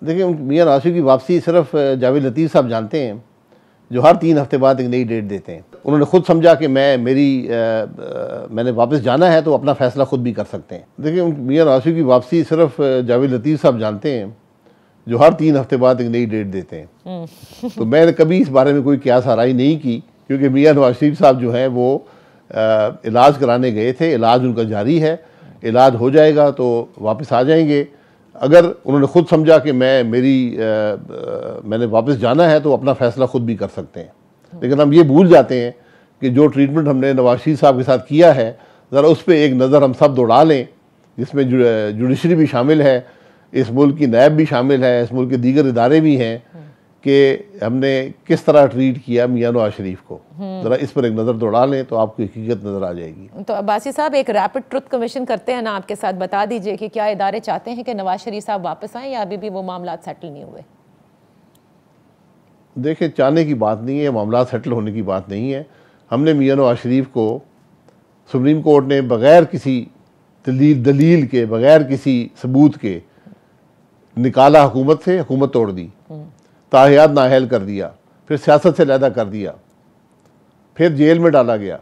देखिए, मियां नवाज शरीफ की वापसी सिर्फ जावेद लतीफ़ साहब जानते हैं, जो हर 3 हफ्ते बाद एक नई डेट देते हैं। उन्होंने खुद समझा कि मैंने वापस जाना है तो अपना फ़ैसला खुद भी कर सकते हैं। देखिए, मियां नवाज शरीफ की वापसी सिर्फ जावेद लतीफ़ साहब जानते हैं, जो हर 3 हफ्ते बाद एक नई डेट देते हैं। तो मैंने कभी इस बारे में कोई क़यास आराई नहीं की, क्योंकि मियां नवाज शरीफ साहब जो हैं वो इलाज कराने गए थे, इलाज उनका जारी है, इलाज हो जाएगा तो वापस आ जाएंगे। अगर उन्होंने खुद समझा कि मैंने वापस जाना है तो अपना फ़ैसला खुद भी कर सकते हैं। लेकिन हम ये भूल जाते हैं कि जो ट्रीटमेंट हमने नवाज शरीफ साहब के साथ किया है, ज़रा उस पर एक नज़र हम सब दौड़ा लें, जिसमें जुडिशरी भी शामिल है, इस मुल्क की नैब भी शामिल है, इस मुल्क के दीगर इदारे भी हैं, कि हमने किस तरह ट्रीट किया मियां नवाज शरीफ को। ज़रा इस पर एक नज़र दौड़ा लें तो आपको हकीकत नज़र आ जाएगी। तो अब्बासी साहब, एक रैपिड ट्रुथ कमीशन करते हैं ना आपके साथ, बता दीजिए कि क्या इदारे चाहते हैं कि नवाज शरीफ साहब वापस आएँ या अभी भी वो मामला सेटल नहीं हुए? देखिए, चाहने की बात नहीं है, मामला सेटल होने की बात नहीं है। हमने मियां नवाज शरीफ को सुप्रीम कोर्ट ने बग़ैर किसी दलील के, बग़ैर किसी सबूत के निकाला हुकूमत से, हुकूमत तोड़ दी, ताहयात नाअहल कर दिया, फिर सियासत से अलहदा कर दिया, फिर जेल में डाला गया।